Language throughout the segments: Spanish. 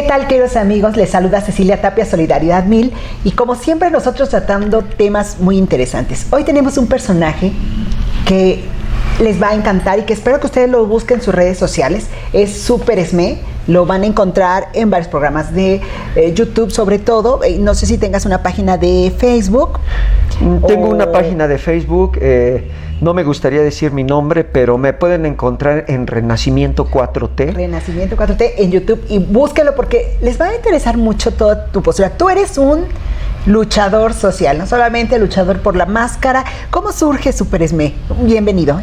tal, queridos amigos? Les saluda Cecilia Tapia, Solidaridad 1000, y como siempre nosotros tratando temas muy interesantes. Hoy tenemos un personaje que les va a encantar y que espero que ustedes lo busquen en sus redes sociales. Es Super Esme. Lo van a encontrar en varios programas de YouTube, sobre todo. No sé si tengas una página de Facebook. Tengo una página de Facebook. No me gustaría decir mi nombre, pero me pueden encontrar en Renacimiento 4T. Renacimiento 4T en YouTube, y búsquenlo porque les va a interesar mucho toda tu postura. Tú eres un luchador social, no solamente luchador por la máscara. ¿Cómo surge Super Esme? Bienvenido.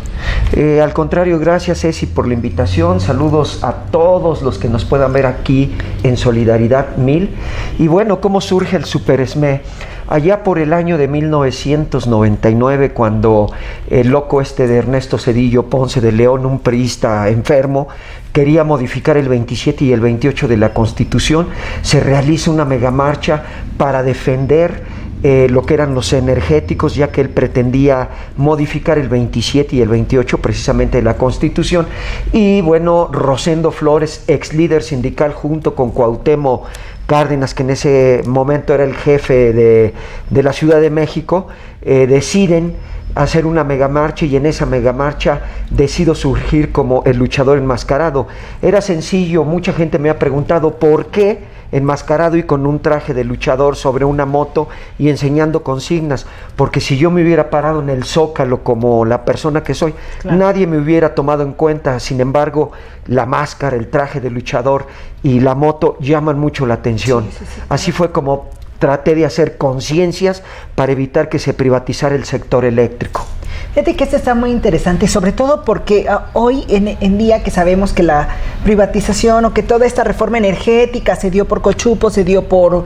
Al contrario, gracias Ceci por la invitación. Saludos a todos los que nos puedan ver aquí en Solidaridad 1000. Y bueno, ¿cómo surge el Super Esme? Allá por el año de 1999, cuando el loco de Ernesto Zedillo Ponce de León, un priista enfermo, quería modificar el 27 y el 28 de la Constitución, se realiza una megamarcha para defender lo que eran los energéticos, ya que él pretendía modificar el 27 y el 28 precisamente de la Constitución. Y bueno, Rosendo Flores, ex líder sindical, junto con Cuauhtémoc Cárdenas, que en ese momento era el jefe de la Ciudad de México, deciden hacer una megamarcha, y en esa megamarcha decido surgir como el luchador enmascarado. Era sencillo, mucha gente me ha preguntado por qué enmascarado y con un traje de luchador sobre una moto y enseñando consignas, porque si yo me hubiera parado en el Zócalo como la persona que soy, claro, nadie me hubiera tomado en cuenta. Sin embargo, la máscara, el traje de luchador y la moto llaman mucho la atención. Sí, claro. Así fue como traté de hacer conciencias para evitar que se privatizara el sector eléctrico. Fíjate que esto está muy interesante, sobre todo porque hoy en día que sabemos que la privatización o que toda esta reforma energética se dio por cochupo, se dio por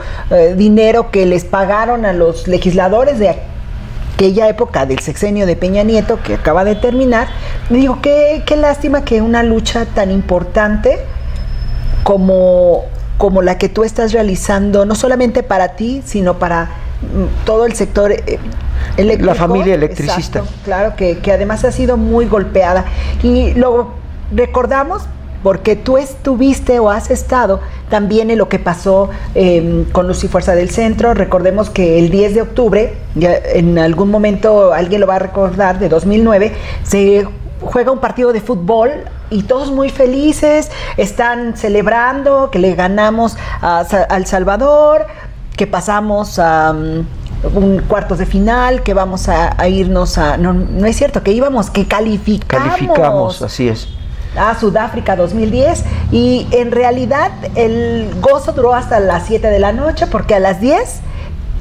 dinero que les pagaron a los legisladores de aquella época del sexenio de Peña Nieto, que acaba de terminar. Me digo, qué lástima que una lucha tan importante como la que tú estás realizando, no solamente para ti, sino para todo el sector eléctrico. La familia electricista. Exacto, claro, que además ha sido muy golpeada. Y lo recordamos porque tú estuviste o has estado también en lo que pasó con Luz y Fuerza del Centro. Recordemos que el 10 de octubre, ya en algún momento alguien lo va a recordar, de 2009, se juega un partido de fútbol y todos muy felices, están celebrando que le ganamos a El Salvador, que pasamos a un cuartos de final, que vamos a irnos a... No es cierto, que íbamos, que calificamos, así es, a Sudáfrica 2010, y en realidad el gozo duró hasta las 7 de la noche, porque a las 10,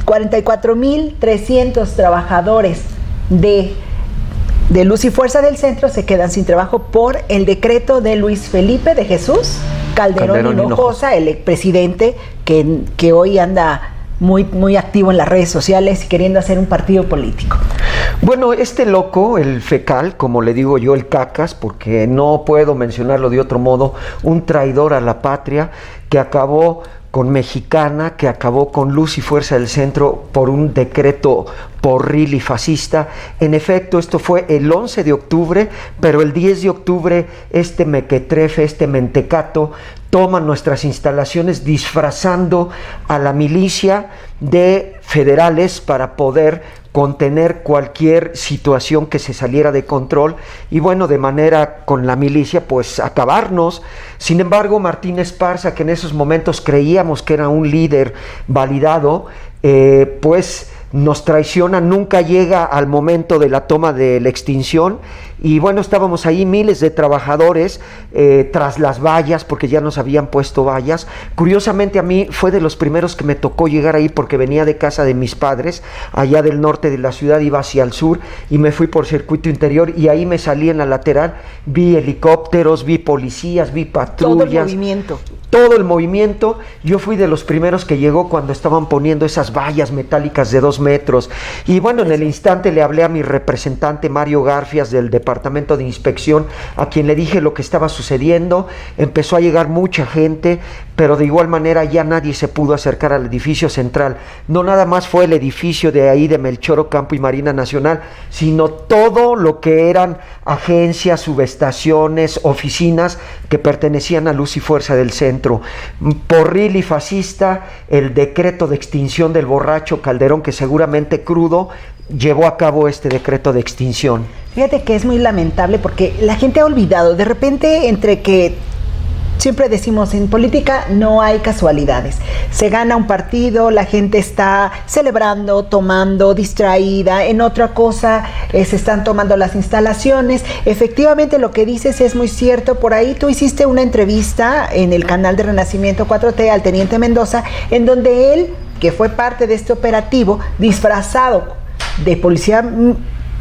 44,300 trabajadores de Luz y Fuerza del Centro se quedan sin trabajo por el decreto de Luis Felipe de Jesús Calderón Hinojosa, el expresidente que hoy anda muy activo en las redes sociales y queriendo hacer un partido político. Bueno, este loco, el fecal, como le digo yo, el cacas, porque no puedo mencionarlo de otro modo, un traidor a la patria que acabó con Mexicana, que acabó con Luz y Fuerza del Centro por un decreto porril y fascista. En efecto, esto fue el 11 de octubre, pero el 10 de octubre este mequetrefe, este mentecato, toma nuestras instalaciones disfrazando a la milicia de federales para poder contener cualquier situación que se saliera de control y bueno, de manera con la milicia pues acabarnos. Sin embargo, Martín Esparza, que en esos momentos creíamos que era un líder validado, pues nos traiciona, nunca llega al momento de la toma de la extinción. Y bueno, estábamos ahí miles de trabajadores tras las vallas, porque ya nos habían puesto vallas. Curiosamente a mí fue de los primeros que me tocó llegar ahí, porque venía de casa de mis padres, allá del norte de la ciudad, iba hacia el sur y me fui por circuito interior y ahí me salí en la lateral, vi helicópteros, vi policías, vi patrullas. Todo el movimiento. Yo fui de los primeros que llegó cuando estaban poniendo esas vallas metálicas de 2 metros. Y bueno, en el instante le hablé a mi representante Mario Garfias del departamento departamento de inspección, a quien le dije lo que estaba sucediendo. Empezó a llegar mucha gente, pero de igual manera ya nadie se pudo acercar al edificio central. No nada más fue el edificio de ahí de Melchor Ocampo y Marina Nacional, sino todo lo que eran agencias, subestaciones, oficinas que pertenecían a Luz y Fuerza del Centro. Porril y fascista, el decreto de extinción del borracho Calderón, que seguramente crudo llevó a cabo este decreto de extinción. Fíjate que es muy lamentable porque la gente ha olvidado, de repente, entre que siempre decimos en política no hay casualidades, se gana un partido, la gente está celebrando, tomando, distraída, en otra cosa se están tomando las instalaciones. Efectivamente lo que dices es muy cierto. Por ahí tú hiciste una entrevista en el canal de Renacimiento 4T al teniente Mendoza, en donde él, que fue parte de este operativo, disfrazado de policía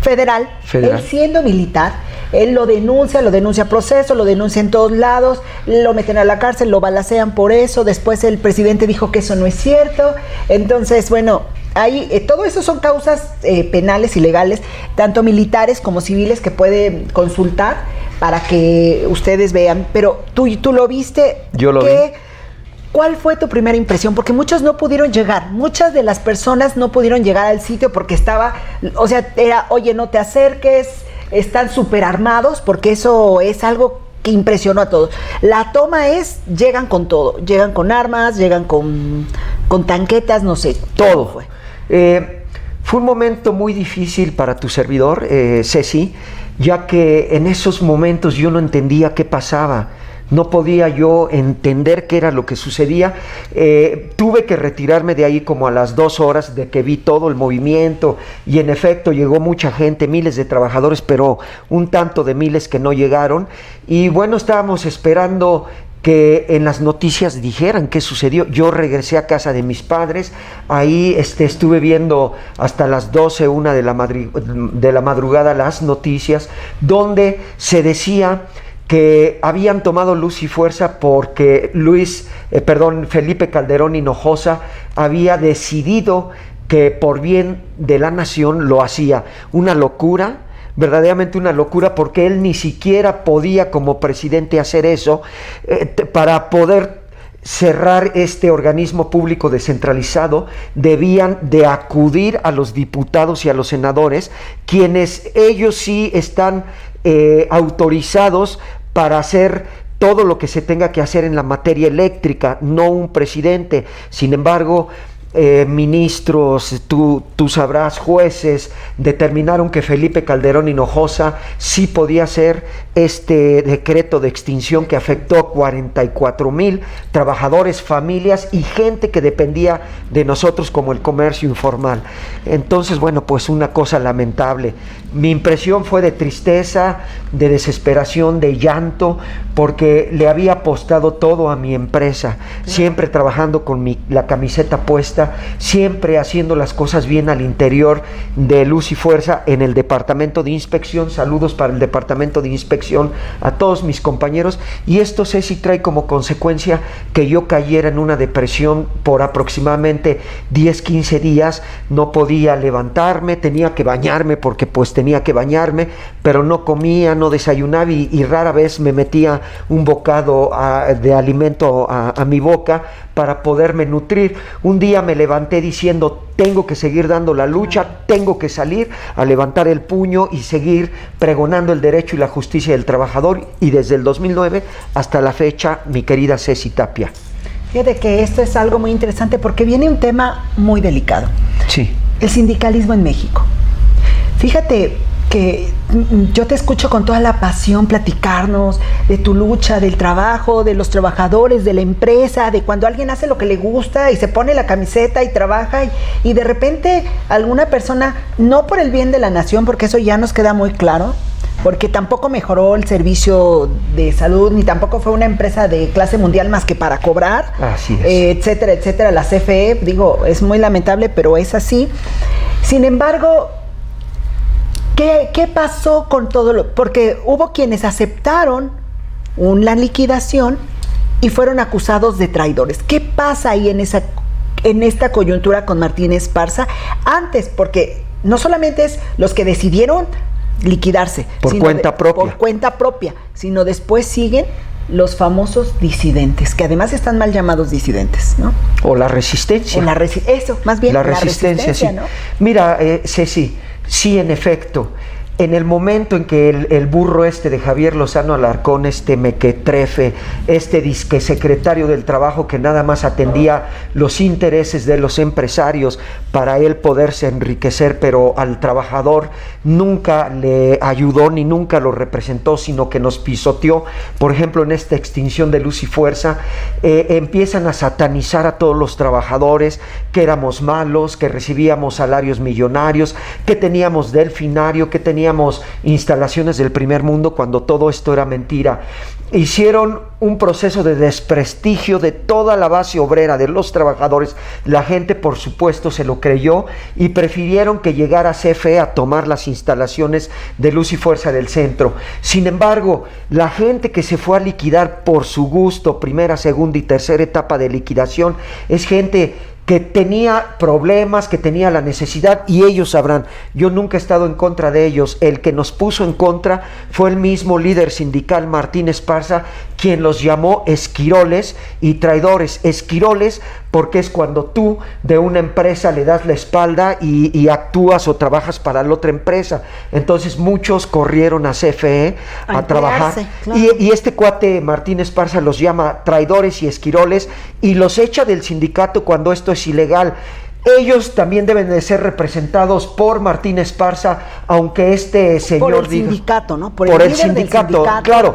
federal, él siendo militar, él lo denuncia a proceso, lo denuncia en todos lados, lo meten a la cárcel, lo balacean por eso. Después el presidente dijo que eso no es cierto. Entonces, bueno, ahí todo eso son causas penales y legales, tanto militares como civiles, que pueden consultar para que ustedes vean. Pero tú lo viste. Yo lo vi. ¿Cuál fue tu primera impresión? Porque muchos no pudieron llegar, muchas de las personas no pudieron llegar al sitio porque estaba, o sea, era, oye, no te acerques, están súper armados, porque eso es algo que impresionó a todos. La toma es, llegan con todo, llegan con armas, llegan con tanquetas, no sé, todo fue. Fue un momento muy difícil para tu servidor, Ceci, ya que en esos momentos yo no entendía qué pasaba. No podía yo entender qué era lo que sucedía. Tuve que retirarme de ahí como a las 2 horas de que vi todo el movimiento, y en efecto llegó mucha gente, miles de trabajadores, pero un tanto de miles que no llegaron. Y bueno, estábamos esperando que en las noticias dijeran qué sucedió. Yo regresé a casa de mis padres, ahí estuve viendo hasta las 12, 1 de la madrugada las noticias, donde se decía que habían tomado Luz y Fuerza porque Felipe Calderón Hinojosa había decidido que por bien de la nación lo hacía. Una locura, verdaderamente una locura, porque él ni siquiera podía como presidente hacer eso. Para poder cerrar este organismo público descentralizado, debían de acudir a los diputados y a los senadores, quienes ellos sí están autorizados para hacer todo lo que se tenga que hacer en la materia eléctrica, no un presidente. Sin embargo, ministros, tú sabrás, jueces, determinaron que Felipe Calderón Hinojosa sí podía hacer este decreto de extinción que afectó a 44,000 trabajadores, familias y gente que dependía de nosotros como el comercio informal. Entonces, bueno, pues una cosa lamentable. Mi impresión fue de tristeza, de desesperación, de llanto, porque le había apostado todo a mi empresa, siempre trabajando con la camiseta puesta, siempre haciendo las cosas bien al interior de Luz y Fuerza en el departamento de inspección. Saludos para el departamento de inspección a todos mis compañeros. Y esto, Ceci, trae como consecuencia que yo cayera en una depresión por aproximadamente 10-15 días. No podía levantarme, tenía que bañarme porque pues tenía que bañarme, pero no comía, no desayunaba, y rara vez me metía un bocado de alimento a mi boca para poderme nutrir. Un día me levanté diciendo, tengo que seguir dando la lucha, tengo que salir a levantar el puño y seguir pregonando el derecho y la justicia del trabajador. Y desde el 2009 hasta la fecha, mi querida Ceci Tapia. Fíjate que esto es algo muy interesante porque viene un tema muy delicado. Sí. El sindicalismo en México. Fíjate que yo te escucho con toda la pasión platicarnos de tu lucha, del trabajo, de los trabajadores, de la empresa, de cuando alguien hace lo que le gusta y se pone la camiseta y trabaja y de repente alguna persona, no por el bien de la nación, porque eso ya nos queda muy claro, porque tampoco mejoró el servicio de salud, ni tampoco fue una empresa de clase mundial más que para cobrar, así es. Etcétera, etcétera. La CFE, digo, es muy lamentable, pero es así. Sin embargo, ¿qué pasó con todo lo...? Porque hubo quienes aceptaron una liquidación y fueron acusados de traidores. ¿Qué pasa ahí en esta coyuntura con Martín Esparza? Antes, porque no solamente es los que decidieron liquidarse. Por cuenta propia. Por cuenta propia, sino después siguen los famosos disidentes, que además están mal llamados disidentes, ¿no? O la resistencia. Eso, más bien la resistencia, sí. ¿no? Mira, Ceci, sí, en efecto, en el momento en que el burro de Javier Lozano Alarcón, mequetrefe, disque secretario del Trabajo que nada más atendía los intereses de los empresarios para él poderse enriquecer, pero al trabajador nunca le ayudó ni nunca lo representó, sino que nos pisoteó, por ejemplo, en esta extinción de Luz y Fuerza, empiezan a satanizar a todos los trabajadores, que éramos malos, que recibíamos salarios millonarios, que teníamos delfinario, que teníamos instalaciones del primer mundo, cuando todo esto era mentira. Hicieron un proceso de desprestigio de toda la base obrera, de los trabajadores. La gente, por supuesto, se lo creyó y prefirieron que llegara CFE a tomar las instalaciones de Luz y Fuerza del centro. Sin embargo, la gente que se fue a liquidar por su gusto, primera, segunda y tercera etapa de liquidación, es gente que tenía problemas, que tenía la necesidad, y ellos sabrán. Yo nunca he estado en contra de ellos. El que nos puso en contra fue el mismo líder sindical, Martín Esparza, quien los llamó esquiroles y traidores. Esquiroles porque es cuando tú de una empresa le das la espalda y actúas o trabajas para la otra empresa. Entonces muchos corrieron a CFE a trabajar. Claro. Y este cuate Martín Esparza los llama traidores y esquiroles y los echa del sindicato cuando esto es ilegal. Ellos también deben de ser representados por Martín Esparza, aunque este señor por el sindicato, ¿no? Por el sindicato, claro.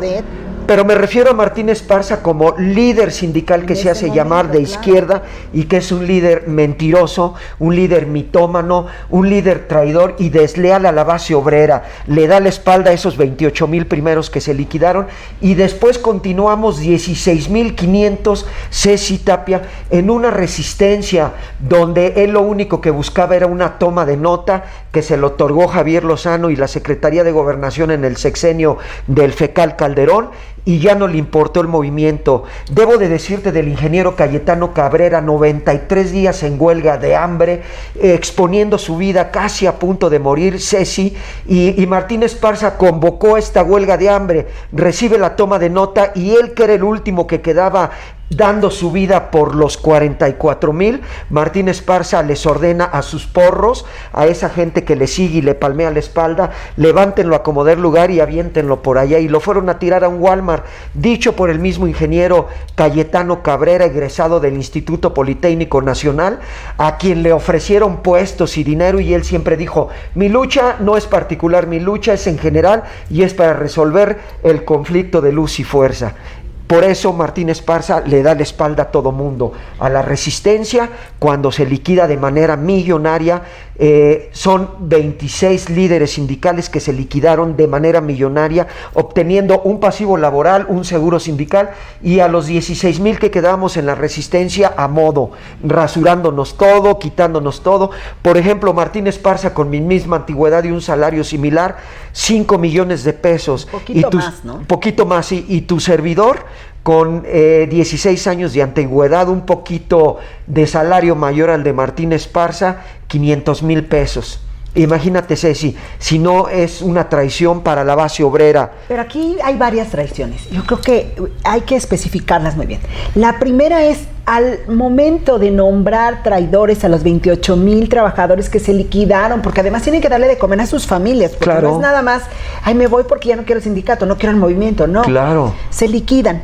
Pero me refiero a Martín Esparza como líder sindical que se hace llamar de izquierda y que es un líder mentiroso, un líder mitómano, un líder traidor y desleal a la base obrera. Le da la espalda a esos 28,000 primeros que se liquidaron y después continuamos 16,500, Ceci Tapia, en una resistencia donde él lo único que buscaba era una toma de nota que se le otorgó Javier Lozano y la Secretaría de Gobernación en el sexenio del Fecal Calderón, y ya no le importó el movimiento. Debo de decirte del ingeniero Cayetano Cabrera, 93 días en huelga de hambre, exponiendo su vida casi a punto de morir, Ceci, y Martín Esparza convocó esta huelga de hambre, recibe la toma de nota y él, que era el último que quedaba dando su vida por los 44,000, Martín Esparza les ordena a sus porros, a esa gente que le sigue y le palmea la espalda, levántenlo a como dé lugar y aviéntenlo por allá, y lo fueron a tirar a un Walmart, dicho por el mismo ingeniero Cayetano Cabrera, egresado del Instituto Politécnico Nacional, a quien le ofrecieron puestos y dinero, y él siempre dijo: mi lucha no es particular, mi lucha es en general y es para resolver el conflicto de Luz y Fuerza. Por eso Martín Esparza le da la espalda a todo mundo, a la resistencia, cuando se liquida de manera millonaria. Son 26 líderes sindicales que se liquidaron de manera millonaria, obteniendo un pasivo laboral, un seguro sindical, y a los 16,000 que quedamos en la resistencia a modo, rasurándonos todo, quitándonos todo. Por ejemplo, Martín Esparza, con mi misma antigüedad y un salario similar, 5 millones de pesos. Poquito más, y tu servidor, con 16 años de antigüedad, un poquito de salario mayor al de Martín Esparza, 500,000 pesos. Imagínate, Ceci, si no es una traición para la base obrera. Pero aquí hay varias traiciones. Yo creo que hay que especificarlas muy bien. La primera es, al momento de nombrar traidores a los 28,000 trabajadores que se liquidaron, porque además tienen que darle de comer a sus familias, porque claro, no es nada más, ay, me voy porque ya no quiero el sindicato, no quiero el movimiento, no. Claro. Se liquidan.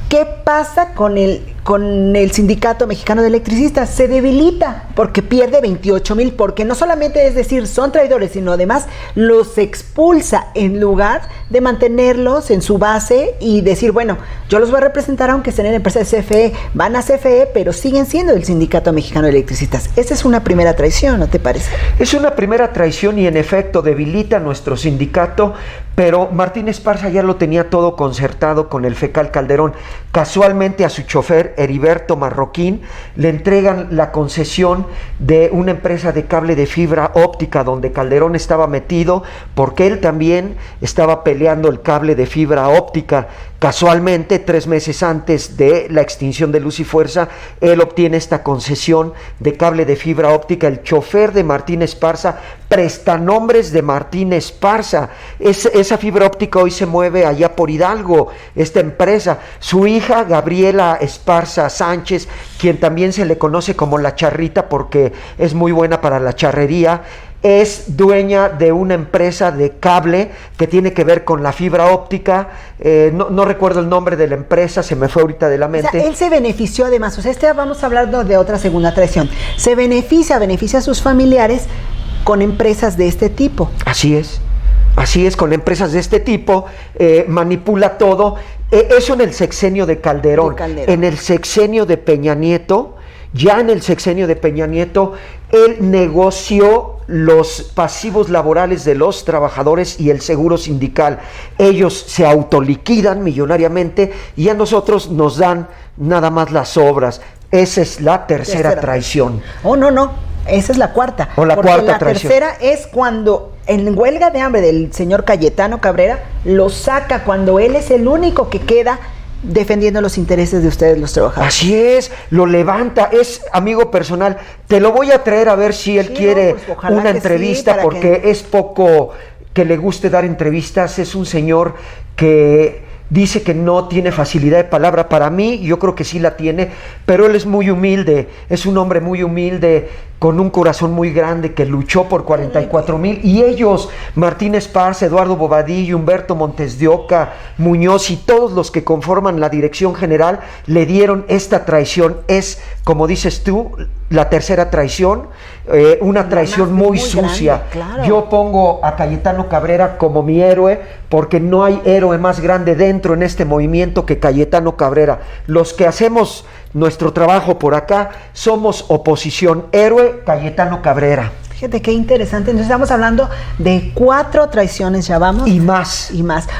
¿Qué pasa con el Sindicato Mexicano de Electricistas? Se debilita porque pierde 28,000, porque no solamente es decir son traidores, sino además los expulsa en lugar de mantenerlos en su base y decir, bueno, yo los voy a representar aunque estén en la empresa de CFE, van a CFE, pero siguen siendo el Sindicato Mexicano de Electricistas. Esa es una primera traición, ¿no te parece? Es una primera traición y en efecto debilita nuestro sindicato, pero Martín Esparza ya lo tenía todo concertado con el Fecal Calderón. Casualmente a su chofer Heriberto Marroquín le entregan la concesión de una empresa de cable de fibra óptica donde Calderón estaba metido, porque él también estaba peleando el cable de fibra óptica Casualmente, 3 meses antes de la extinción de Luz y Fuerza, él obtiene esta concesión de cable de fibra óptica. El chofer de Martín Esparza, prestanombres de Martín Esparza. Esa fibra óptica hoy se mueve allá por Hidalgo, esta empresa. Su hija, Gabriela Esparza Sánchez, quien también se le conoce como la Charrita porque es muy buena para la charrería, es dueña de una empresa de cable que tiene que ver con la fibra óptica. No recuerdo el nombre de la empresa, se me fue ahorita de la mente. O sea, él se benefició además, o sea, vamos a hablar de otra segunda traición. Se beneficia a sus familiares con empresas de este tipo. Así es, con empresas de este tipo, manipula todo. Eso en el sexenio de Calderón. En el sexenio de Peña Nieto, él negoció los pasivos laborales de los trabajadores y el seguro sindical. Ellos se autoliquidan millonariamente y a nosotros nos dan nada más las obras. Esa es la tercera traición. Oh, no, esa es la cuarta. O la cuarta traición. La tercera es cuando en huelga de hambre del señor Cayetano Cabrera lo saca cuando él es el único que queda defendiendo los intereses de ustedes, los trabajadores. Así es, lo levanta, es amigo personal. Te lo voy a traer a ver si él quiere una entrevista, porque es poco que le guste dar entrevistas. Es un señor que dice que no tiene facilidad de palabra. Para mí, yo creo que sí la tiene, pero él es muy humilde, es un hombre muy humilde, con un corazón muy grande, que luchó por 44,000, y ellos, Martín Esparza, Eduardo Bobadilla, Humberto Montes de Oca, Muñoz y todos los que conforman la dirección general, le dieron esta traición. Es, como dices tú, la tercera traición, una traición muy sucia. Grande, claro. Yo pongo a Cayetano Cabrera como mi héroe, porque no hay héroe más grande dentro en este movimiento que Cayetano Cabrera. Los que hacemos nuestro trabajo por acá somos oposición. Héroe, Cayetano Cabrera. Fíjate qué interesante. Entonces estamos hablando de 4 traiciones, ya vamos. Y más.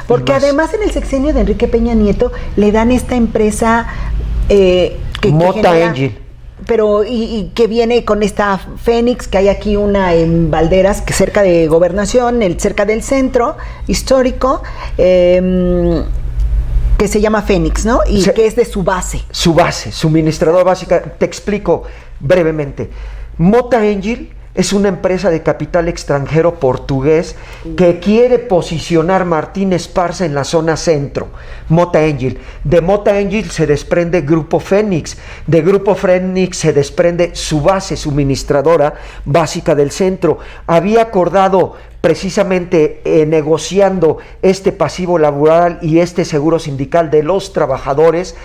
Porque además en el sexenio de Enrique Peña Nieto le dan esta empresa Mota Engine. Pero y que viene con esta Fénix, que hay aquí una en Valderas, que cerca de Gobernación, cerca del centro histórico, que se llama Fénix, ¿no? Y que es de su base. Su base, suministradora básica. Te explico brevemente. Mota Engine es una empresa de capital extranjero portugués que quiere posicionar Martín Esparza en la zona centro. Mota Engine. De Mota Engine se desprende Grupo Fénix. De Grupo Fénix se desprende su base suministradora básica del centro. Había acordado precisamente negociando este pasivo laboral y este seguro sindical de los trabajadores,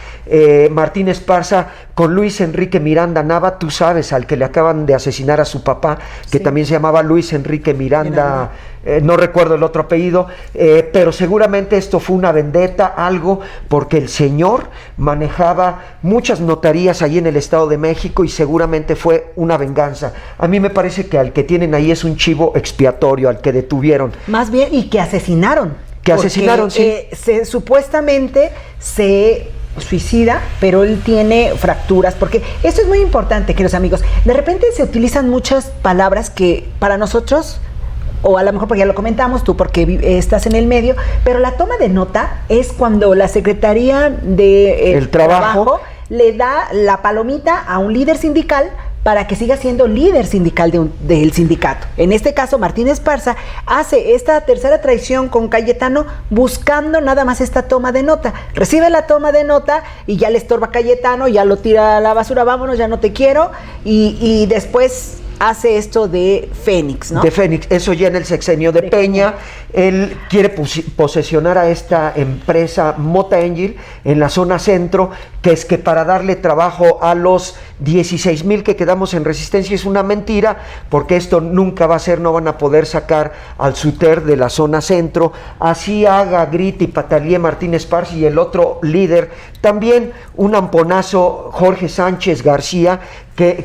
Martín Esparza con Luis Enrique Miranda Nava, tú sabes, al que le acaban de asesinar a su papá, que también se llamaba Luis Enrique Miranda. No recuerdo el otro apellido, pero seguramente esto fue una vendetta, algo, porque el señor manejaba muchas notarías ahí en el Estado de México y seguramente fue una venganza. A mí me parece que al que tienen ahí es un chivo expiatorio, al que detuvieron. Más bien, y que asesinaron. Supuestamente se suicida, pero él tiene fracturas, porque esto es muy importante, queridos amigos. De repente se utilizan muchas palabras que para nosotros, o a lo mejor porque ya lo comentamos, tú porque estás en el medio, pero la toma de nota es cuando la Secretaría de el Trabajo le da la palomita a un líder sindical para que siga siendo líder sindical del sindicato. En este caso, Martín Esparza hace esta tercera traición con Cayetano buscando nada más esta toma de nota. Recibe la toma de nota y ya le estorba a Cayetano, ya lo tira a la basura, vámonos, ya no te quiero, y después hace esto de Fénix, ¿no? De Fénix, eso ya en el sexenio de Peña. Él quiere posesionar a esta empresa Mota Engine en la zona centro, que es que para darle trabajo a los 16,000 que quedamos en resistencia. Es una mentira, porque esto nunca va a ser, no van a poder sacar al SUTER de la zona centro. Así haga, grite y patalee Martín Esparza y el otro líder, también un amponazo, Jorge Sánchez García,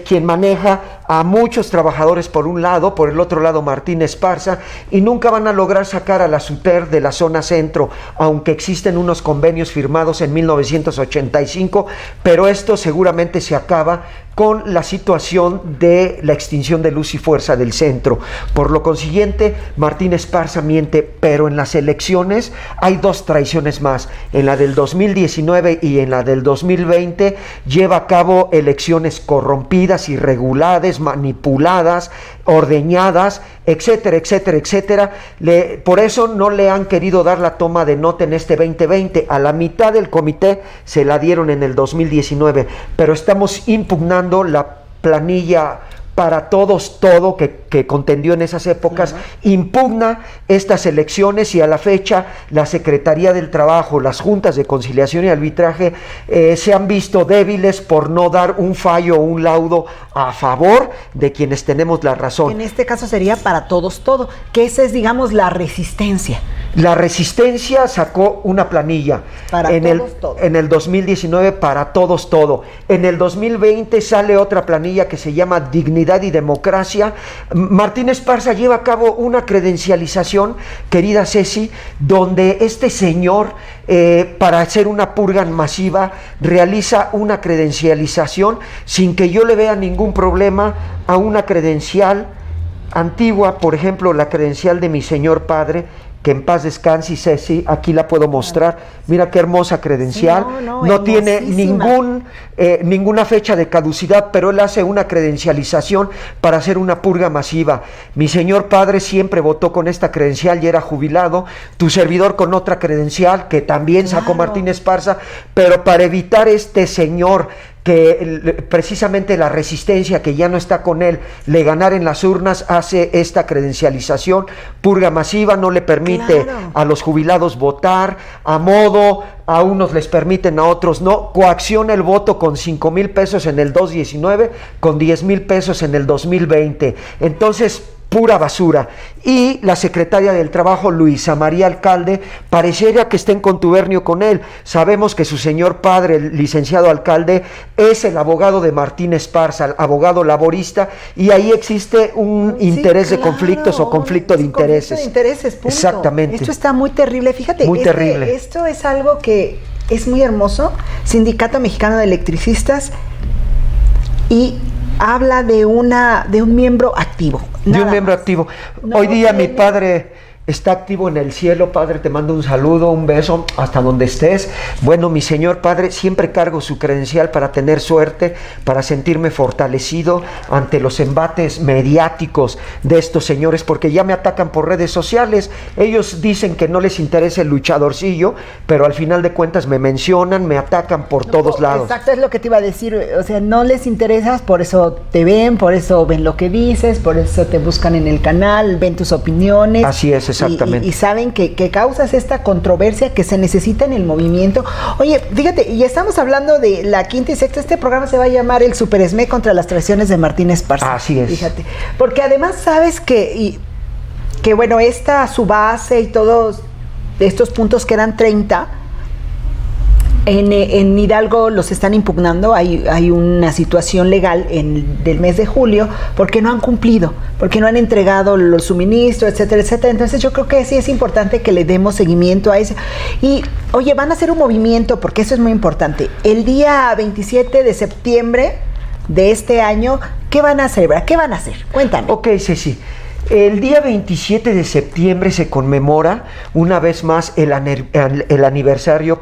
quien maneja a muchos trabajadores por un lado, por el otro lado Martín Esparza, y nunca van a lograr sacar a la SUTER de la zona centro, aunque existen unos convenios firmados en 1985, pero esto seguramente se acaba con la situación de la extinción de Luz y Fuerza del Centro. Por lo consiguiente, Martín Esparza miente, pero en las elecciones hay dos traiciones más. En la del 2019 y en la del 2020 lleva a cabo elecciones corrompidas, irregulares, manipuladas, ordeñadas, etcétera, etcétera, etcétera. Por eso no le han querido dar la toma de nota en este 2020. A la mitad del comité se la dieron en el 2019, pero estamos impugnando la planilla para todos, todo que contendió en esas épocas, impugna estas elecciones, y a la fecha la Secretaría del Trabajo, las juntas de conciliación y arbitraje se han visto débiles por no dar un fallo o un laudo a favor de quienes tenemos la razón. En este caso sería para todos todo, que esa es, digamos, la resistencia. La resistencia sacó una planilla para todo. En el 2019 para todos todo. En el 2020 sale otra planilla que se llama Dignidad y Democracia. Martín Esparza lleva a cabo una credencialización, querida Ceci, donde este señor, para hacer una purga masiva, realiza una credencialización sin que yo le vea ningún problema a una credencial antigua, por ejemplo, la credencial de mi señor padre, que en paz descanse, Ceci, aquí la puedo mostrar. Mira qué hermosa credencial. Sí, no tiene ninguna fecha de caducidad, pero él hace una credencialización para hacer una purga masiva. Mi señor padre siempre votó con esta credencial y era jubilado. Tu servidor con otra credencial que también sacó Martín Esparza, pero para evitar este señor que precisamente la resistencia, que ya no está con él, le ganara en las urnas, hace esta credencialización, purga masiva, no le permite a los jubilados votar a modo, a unos les permiten, a otros no, coacciona el voto con 5,000 pesos en el 2019, con 10,000 pesos en el 2020. Entonces, pura basura. Y la secretaria del Trabajo, Luisa María Alcalde, pareciera que está en contubernio con él. Sabemos que su señor padre, el licenciado Alcalde, es el abogado de Martín Esparza, el abogado laborista, y ahí existe un interés de conflictos o conflicto de intereses. Conflicto de intereses, punto. Exactamente. Esto está muy terrible. Fíjate, muy terrible. Esto es algo que es muy hermoso. Sindicato Mexicano de Electricistas, y habla de un miembro activo. De un miembro activo. Hoy día mi padre está activo en el cielo. Padre, te mando un saludo, un beso, hasta donde estés. Bueno, mi señor padre, siempre cargo su credencial para tener suerte, para sentirme fortalecido ante los embates mediáticos de estos señores, porque ya me atacan por redes sociales. Ellos dicen que no les interesa el luchadorcillo, pero al final de cuentas me mencionan, me atacan por todos lados. Exacto, es lo que te iba a decir. O sea, no les interesas, por eso te ven, por eso ven lo que dices, por eso te buscan en el canal, ven tus opiniones. Así es, exactamente. Y saben que causas esta controversia que se necesita en el movimiento. Oye, fíjate, y estamos hablando de la quinta y sexta. Este programa se va a llamar el Super Esme contra las traiciones de Martín Esparza. Así es. Fíjate, porque además sabes que bueno, su base y todos estos puntos, que eran 30, en Hidalgo los están impugnando. Hay una situación legal del mes de julio porque no han cumplido, porque no han entregado los suministros, etcétera, etcétera. Entonces yo creo que sí es importante que le demos seguimiento a eso. Y oye, van a hacer un movimiento, porque eso es muy importante. El día 27 de septiembre de este año, ¿qué van a celebrar? ¿Qué van a hacer? Cuéntame. Ok, Ceci. El día 27 de septiembre se conmemora una vez más el aniversario,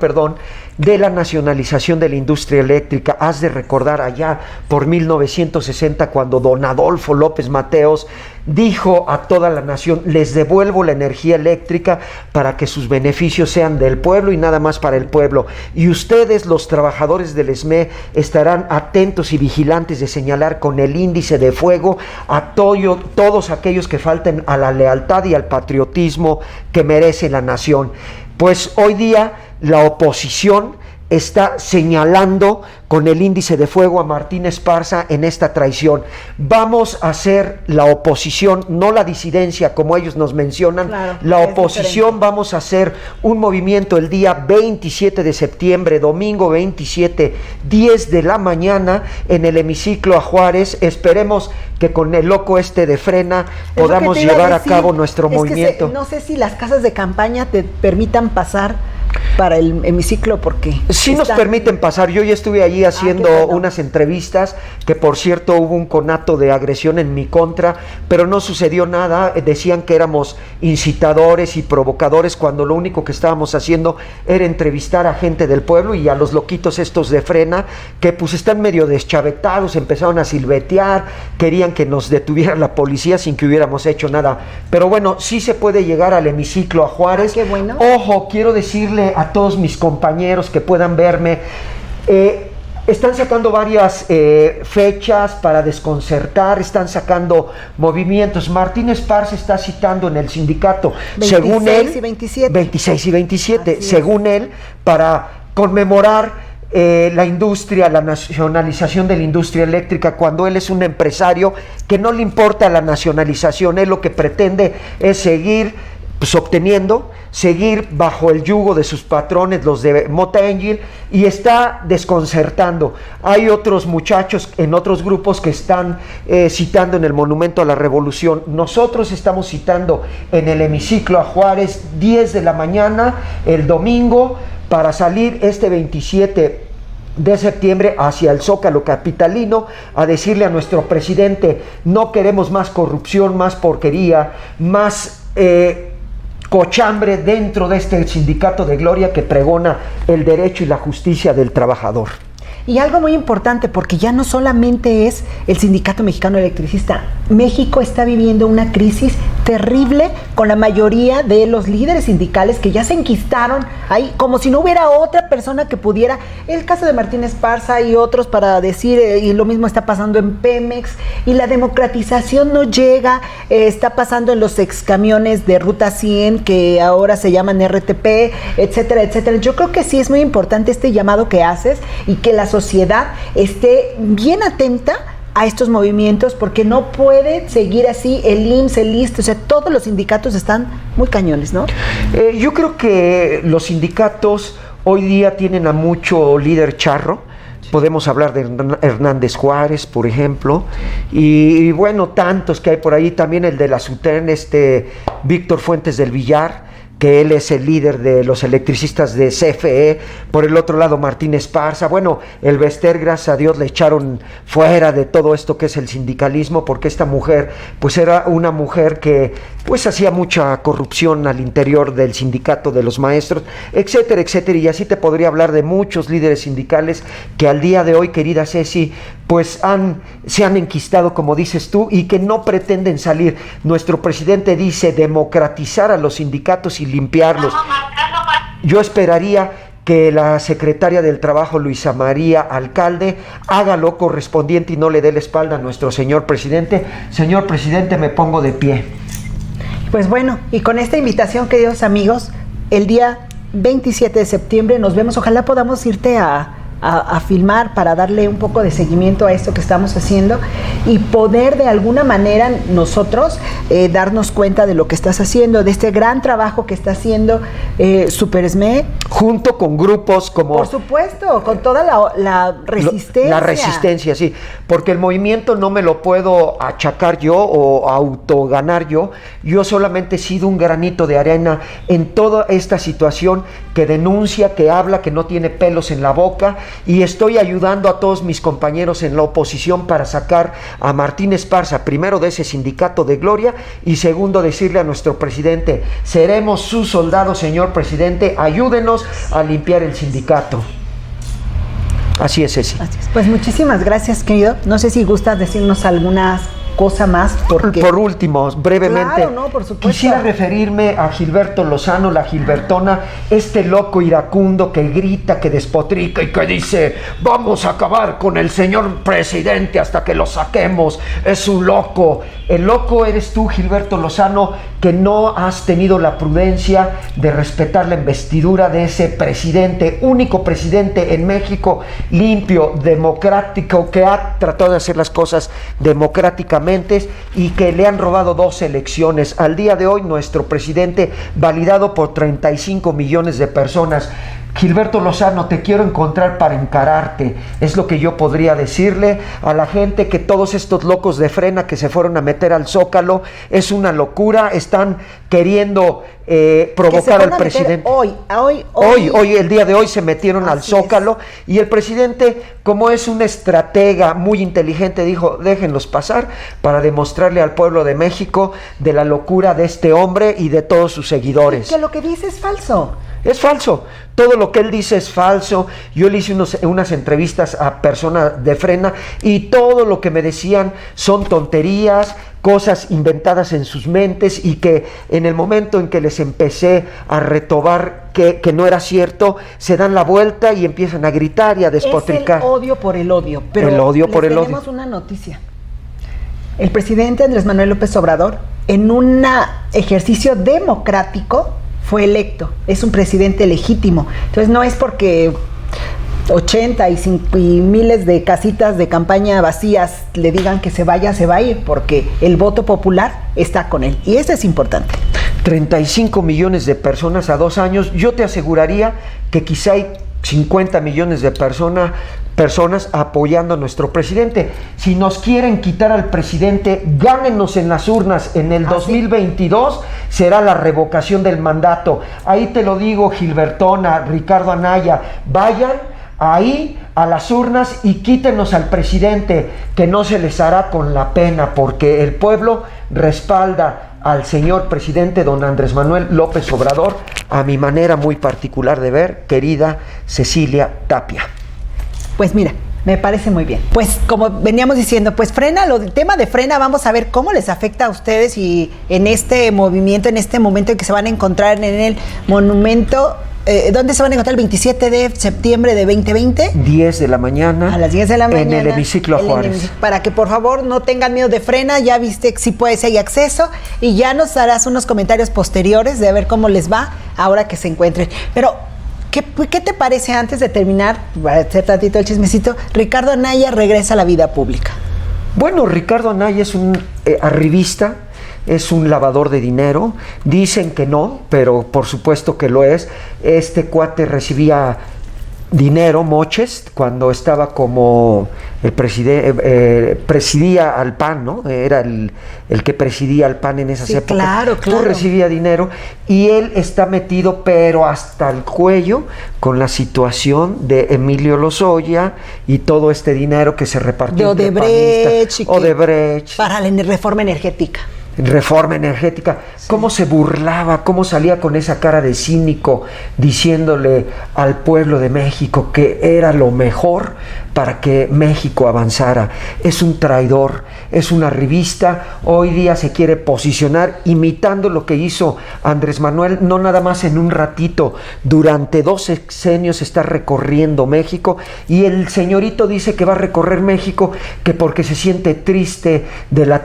de la nacionalización de la industria eléctrica. Has de recordar allá por 1960, cuando don Adolfo López Mateos dijo a toda la nación: les devuelvo la energía eléctrica para que sus beneficios sean del pueblo y nada más para el pueblo. Y ustedes, los trabajadores del ESME, estarán atentos y vigilantes de señalar con el índice de fuego a todos aquellos que falten a la lealtad y al patriotismo que merece la nación. Pues hoy día la oposición está señalando con el índice de fuego a Martín Esparza en esta traición. Vamos a hacer la oposición, no la disidencia como ellos nos mencionan, la oposición. Vamos a hacer un movimiento el día 27 de septiembre, domingo 27, 10 de la mañana, en el hemiciclo a Juárez. Esperemos que con el loco de Frena podamos llevar a cabo nuestro movimiento. No sé si las casas de campaña te permitan pasar para el hemiciclo porque sí nos permiten pasar. Yo ya estuve allí haciendo unas entrevistas, que por cierto hubo un conato de agresión en mi contra, pero no sucedió nada. Decían que éramos incitadores y provocadores, cuando lo único que estábamos haciendo era entrevistar a gente del pueblo y a los loquitos estos de frena, que pues están medio deschavetados, empezaron a silbetear, querían que nos detuviera la policía sin que hubiéramos hecho nada. Pero bueno, sí se puede llegar al hemiciclo a Juárez. Qué bueno. Ojo, quiero decirle a todos mis compañeros que puedan verme, están sacando varias fechas para desconcertar, están sacando movimientos. Martín Esparza está citando en el sindicato, 26 según él, y 27. 26 y 27, según él, para conmemorar la industria, la nacionalización de la industria eléctrica, cuando él es un empresario que no le importa la nacionalización. Él lo que pretende es seguir seguir bajo el yugo de sus patrones, los de Mota Engil, y está desconcertando. Hay otros muchachos en otros grupos que están citando en el Monumento a la Revolución. Nosotros estamos citando en el hemiciclo a Juárez, 10 de la mañana, el domingo, para salir este 27 de septiembre hacia el Zócalo capitalino a decirle a nuestro presidente: no queremos más corrupción, más porquería, más cochambre dentro de este sindicato de gloria que pregona el derecho y la justicia del trabajador. Y algo muy importante, porque ya no solamente es el Sindicato Mexicano Electricista. México está viviendo una crisis terrible con la mayoría de los líderes sindicales que ya se enquistaron ahí, como si no hubiera otra persona que pudiera. El caso de Martín Esparza y otros para decir, y lo mismo está pasando en Pemex, y la democratización no llega, está pasando en los excamiones de Ruta 100, que ahora se llaman RTP, etcétera, etcétera. Yo creo que sí es muy importante este llamado que haces y que la sociedad esté bien atenta a estos movimientos, porque no puede seguir así el IMSS, el ISSSTE, o sea, todos los sindicatos están muy cañones, ¿no? Yo creo que los sindicatos hoy día tienen a mucho líder charro. Podemos hablar de Hernández Juárez, por ejemplo, y bueno, tantos que hay por ahí, también el de la SUTEN, Víctor Fuentes del Villar, que él es el líder de los electricistas de CFE. Por el otro lado, Martín Esparza. Bueno, el Bester, gracias a Dios, le echaron fuera de todo esto que es el sindicalismo, porque esta mujer, pues era una mujer que pues hacía mucha corrupción al interior del sindicato de los maestros, etcétera, etcétera. Y así te podría hablar de muchos líderes sindicales que al día de hoy, querida Ceci, pues se han enquistado, como dices tú, y que no pretenden salir. Nuestro presidente dice democratizar a los sindicatos y limpiarlos. Yo esperaría que la secretaria del Trabajo, Luisa María Alcalde, haga lo correspondiente y no le dé la espalda a nuestro señor presidente. Señor presidente, me pongo de pie. Pues bueno, y con esta invitación, queridos amigos, el día 27 de septiembre nos vemos. Ojalá podamos irte a filmar para darle un poco de seguimiento a esto que estamos haciendo y poder de alguna manera nosotros darnos cuenta de lo que estás haciendo, de este gran trabajo que está haciendo Super SME. Junto con grupos como... Por supuesto, con toda la resistencia. La resistencia, sí, porque el movimiento no me lo puedo achacar yo o autoganar yo. Yo solamente he sido un granito de arena en toda esta situación que denuncia, que habla, que no tiene pelos en la boca, y estoy ayudando a todos mis compañeros en la oposición para sacar a Martín Esparza, primero de ese sindicato de gloria, y segundo decirle a nuestro presidente: seremos sus soldados, señor presidente, ayúdenos a limpiar el sindicato. Así es, Ceci. Así es. Pues muchísimas gracias, querido. No sé si gustas decirnos algunas cosa más, porque... Por último, brevemente, claro, no, por supuesto, quisiera referirme a Gilberto Lozano, la Gilbertona, este loco iracundo que grita, que despotrica y que dice: vamos a acabar con el señor presidente hasta que lo saquemos. Es un loco. El loco eres tú, Gilberto Lozano, que no has tenido la prudencia de respetar la investidura de ese presidente, único presidente en México limpio, democrático, que ha tratado de hacer las cosas democráticamente y que le han robado 2 elecciones. Al día de hoy, nuestro presidente, validado por 35 millones de personas, Gilberto Lozano, te quiero encontrar para encararte. Es lo que yo podría decirle a la gente, que todos estos locos de Frena que se fueron a meter al Zócalo es una locura. Están queriendo provocar al presidente. Hoy, el día de hoy se metieron al Zócalo y el presidente, como es un estratega muy inteligente, dijo, déjenlos pasar para demostrarle al pueblo de México de la locura de este hombre y de todos sus seguidores. Y que lo que dice es falso. Es falso, todo lo que él dice es falso. Yo le hice unas entrevistas a personas de Frena y todo lo que me decían son tonterías, cosas inventadas en sus mentes, y que en el momento en que les empecé a retobar que no era cierto, se dan la vuelta y empiezan a gritar y a despotricar. Es el odio por el odio. Pero el odio por el odio. Tenemos una noticia. El presidente Andrés Manuel López Obrador, en un ejercicio democrático, fue electo. Es un presidente legítimo. Entonces no es porque 80 y miles de casitas de campaña vacías le digan que se vaya, se va a ir, porque el voto popular está con él. Y eso es importante. 35 millones de personas a 2 años. Yo te aseguraría que quizá hay 50 millones de personas apoyando a nuestro presidente. Si nos quieren quitar al presidente, gánenos en las urnas. En el 2022 será la revocación del mandato. Ahí te lo digo, Gilbertona, Ricardo Anaya, vayan ahí a las urnas y quítenos al presidente, que no se les hará con la pena, porque el pueblo respalda al señor presidente don Andrés Manuel López Obrador, a mi manera muy particular de ver, querida Cecilia Tapia. Pues mira, me parece muy bien. Pues como veníamos diciendo, pues Frena, el tema de Frena, vamos a ver cómo les afecta a ustedes y en este movimiento, en este momento en que se van a encontrar en el monumento. ¿Dónde se van a encontrar el 27 de septiembre de 2020? 10 de la mañana. A las 10 de la mañana. En el hemiciclo Juárez. Para que por favor no tengan miedo de Frena, ya viste si puedes, hay acceso, y ya nos harás unos comentarios posteriores de a ver cómo les va ahora que se encuentren. Pero, ¿qué te parece, antes de terminar, para hacer tantito el chismecito, Ricardo Anaya regresa a la vida pública? Bueno, Ricardo Anaya es un arribista, es un lavador de dinero. Dicen que no, pero por supuesto que lo es. Este cuate recibía dinero, moches, cuando estaba como el presidía al PAN, ¿no? Era el que presidía al PAN en esas épocas. Claro. No recibía dinero, y él está metido, pero hasta el cuello, con la situación de Emilio Lozoya y todo este dinero que se repartió de Odebrecht, para la reforma energética. Reforma energética, cómo se burlaba, cómo salía con esa cara de cínico diciéndole al pueblo de México que era lo mejor para que México avanzara. Es un traidor, es una revista. Hoy día se quiere posicionar imitando lo que hizo Andrés Manuel, no nada más en un ratito, durante 2 sexenios está recorriendo México, y el señorito dice que va a recorrer México que porque se siente triste de la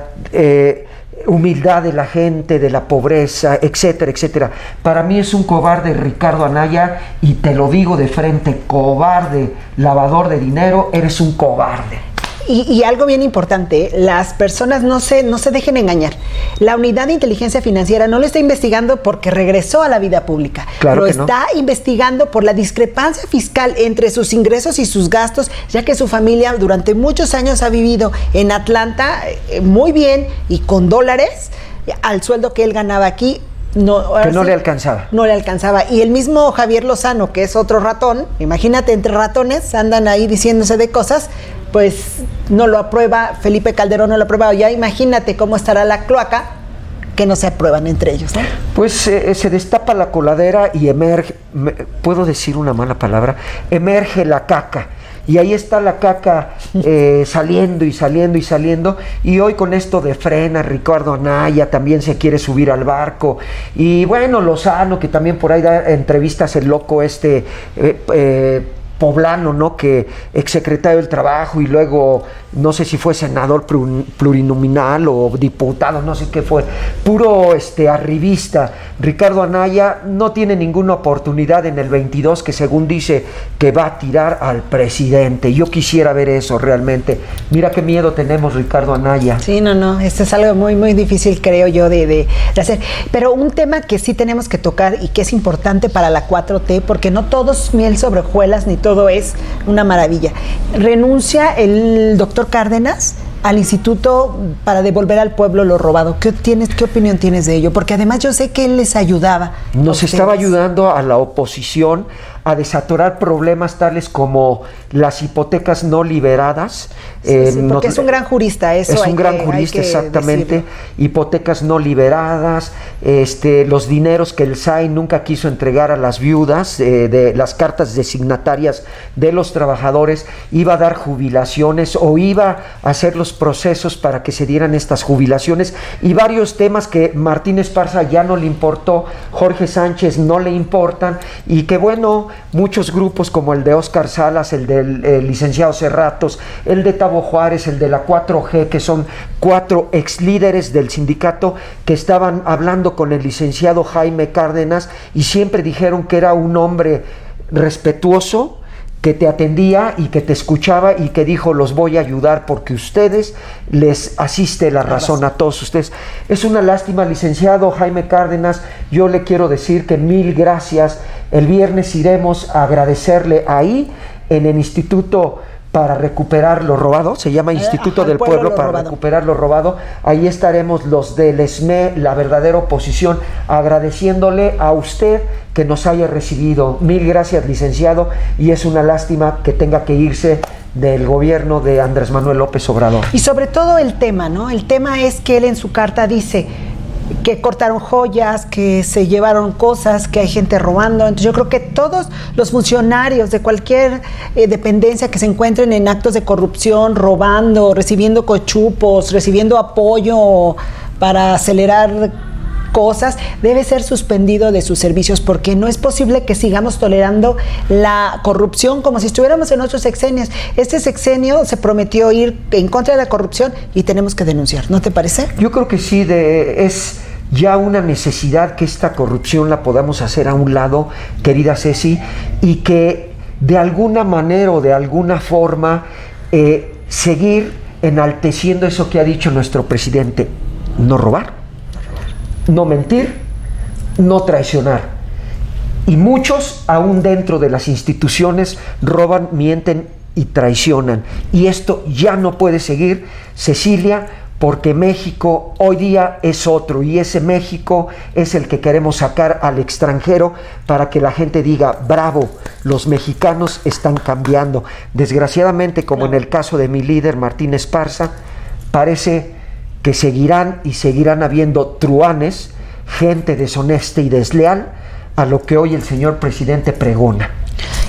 humildad de la gente, de la pobreza, etcétera, etcétera. Para mí es un cobarde Ricardo Anaya, y te lo digo de frente, cobarde, lavador de dinero, eres un cobarde. Y algo bien importante, las personas no se dejen engañar. La Unidad de Inteligencia Financiera no lo está investigando porque regresó a la vida pública. Claro lo que no. Está investigando por la discrepancia fiscal entre sus ingresos y sus gastos, ya que su familia durante muchos años ha vivido en Atlanta muy bien y con dólares, al sueldo que él ganaba aquí. No le alcanzaba. No le alcanzaba. Y el mismo Javier Lozano, que es otro ratón, imagínate, entre ratones andan ahí diciéndose de cosas, pues no lo aprueba, Felipe Calderón no lo aprueba. Ya imagínate cómo estará la cloaca, que no se aprueban entre ellos, ¿no? Pues se destapa la coladera y emerge, ¿puedo decir una mala palabra? Emerge la caca. Y ahí está la caca saliendo y saliendo y saliendo. Y hoy con esto de Frena, Ricardo Anaya también se quiere subir al barco. Y bueno, Lozano, que también por ahí da entrevistas, el loco poblano, ¿no? Que exsecretario del Trabajo y luego no sé si fue senador plurinominal o diputado, no sé qué fue, puro arribista. Ricardo Anaya no tiene ninguna oportunidad en el 22, que según dice que va a tirar al presidente. Yo quisiera ver eso realmente. Mira qué miedo tenemos, Ricardo Anaya. Sí, no, esto es algo muy, muy difícil, creo yo, de hacer. Pero un tema que sí tenemos que tocar y que es importante para la 4T, porque no todo es miel sobre hojuelas, ni todo es una maravilla. Renuncia el doctor Cárdenas al instituto para devolver al pueblo lo robado. ¿Qué opinión tienes de ello? Porque además yo sé que él les ayudaba. Nos estaba ayudando a la oposición a desatorar problemas tales como las hipotecas no liberadas. Porque es un gran jurista, eso. Es un gran jurista, exactamente. Decirlo. Hipotecas no liberadas, los dineros que el SAI nunca quiso entregar a las viudas, de las cartas designatarias de los trabajadores, iba a dar jubilaciones o iba a hacer los procesos para que se dieran estas jubilaciones, y varios temas que Martín Esparza ya no le importó, Jorge Sánchez no le importan, y que bueno, muchos grupos como el de Óscar Salas, el del licenciado Cerratos, el de Tabo Juárez, el de la 4G, que son 4 ex líderes del sindicato que estaban hablando con el licenciado Jaime Cárdenas y siempre dijeron que era un hombre respetuoso, que te atendía y que te escuchaba y que dijo: los voy a ayudar porque ustedes les asiste la razón a todos ustedes. Es una lástima, licenciado Jaime Cárdenas, yo le quiero decir que mil gracias. El viernes iremos a agradecerle ahí en el Instituto para recuperar lo robado, se llama Instituto del Pueblo para recuperar lo robado. Ahí estaremos los del ESME, la verdadera oposición, agradeciéndole a usted que nos haya recibido. Mil gracias, licenciado, y es una lástima que tenga que irse del gobierno de Andrés Manuel López Obrador. Y sobre todo el tema, ¿no? El tema es que él en su carta dice que cortaron joyas, que se llevaron cosas, que hay gente robando. Entonces yo creo que todos los funcionarios de cualquier dependencia que se encuentren en actos de corrupción, robando, recibiendo cochupos, recibiendo apoyo para acelerar cosas, debe ser suspendido de sus servicios, porque no es posible que sigamos tolerando la corrupción como si estuviéramos en otros sexenios. Este sexenio se prometió ir en contra de la corrupción y tenemos que denunciar, ¿no te parece? Yo creo que sí, es ya una necesidad que esta corrupción la podamos hacer a un lado, querida Ceci, y que de alguna manera o de alguna forma seguir enalteciendo eso que ha dicho nuestro presidente: no robar, no mentir, no traicionar. Y muchos, aún dentro de las instituciones, roban, mienten y traicionan. Y esto ya no puede seguir, Cecilia, porque México hoy día es otro, y ese México es el que queremos sacar al extranjero para que la gente diga: bravo, los mexicanos están cambiando. Desgraciadamente, como en el caso de mi líder Martín Esparza, parece que seguirán habiendo truanes, gente deshonesta y desleal a lo que hoy el señor presidente pregona.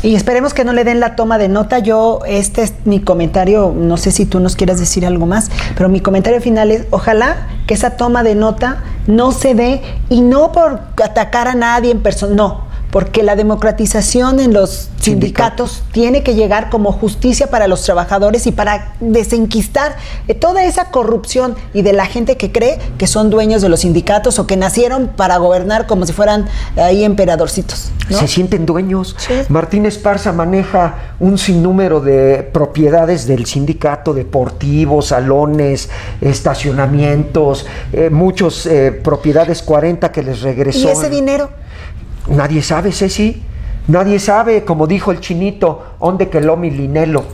Y esperemos que no le den la toma de nota. Este es mi comentario, no sé si tú nos quieras decir algo más, pero mi comentario final es: ojalá que esa toma de nota no se dé, y no por atacar a nadie en persona, no, porque la democratización en los sindicatos tiene que llegar como justicia para los trabajadores y para desenquistar toda esa corrupción y de la gente que cree que son dueños de los sindicatos o que nacieron para gobernar como si fueran ahí emperadorcitos, ¿no? Se sienten dueños. Sí. Martín Esparza maneja un sinnúmero de propiedades del sindicato: deportivos, salones, estacionamientos, muchos propiedades 40 que les regresó. ¿Y ese dinero? Nadie sabe, Ceci, nadie sabe. Como dijo el Chinito: ¿onde quedó mi linelo?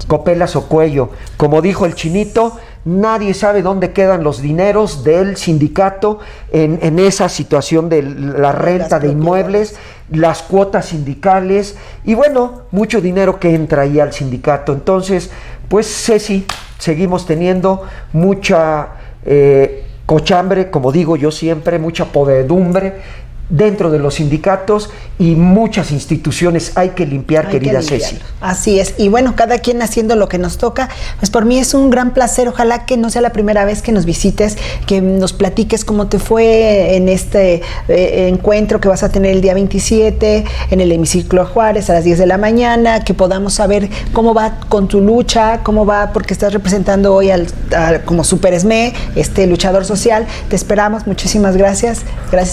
Copelas o cuello. Como dijo el Chinito, nadie sabe dónde quedan los dineros del sindicato en esa situación de la renta de inmuebles, las cuotas sindicales y bueno, mucho dinero que entra ahí al sindicato. Entonces, pues Ceci, seguimos teniendo mucha cochambre, como digo yo siempre, mucha podredumbre dentro de los sindicatos y muchas instituciones hay que limpiar, querida Ceci. Así es, y bueno, cada quien haciendo lo que nos toca. Pues por mí es un gran placer, ojalá que no sea la primera vez que nos visites, que nos platiques cómo te fue en este encuentro que vas a tener el día 27 en el Hemiciclo Juárez a las 10 de la mañana, que podamos saber cómo va con tu lucha, cómo va, porque estás representando hoy como Super Esme, luchador social. Te esperamos, muchísimas gracias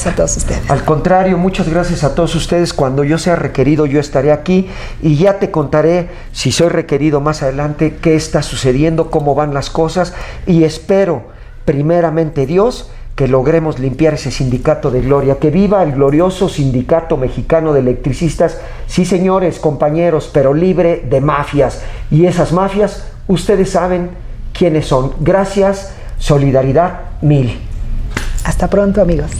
a todos ustedes. Al contrario, muchas gracias a todos ustedes. Cuando yo sea requerido, yo estaré aquí y ya te contaré, si soy requerido más adelante, qué está sucediendo, cómo van las cosas, y espero, primeramente Dios, que logremos limpiar ese sindicato de gloria. Que viva el glorioso Sindicato Mexicano de Electricistas. Sí, señores, compañeros, pero libre de mafias. Y esas mafias, ustedes saben quiénes son. Gracias, solidaridad 1000. Hasta pronto, amigos.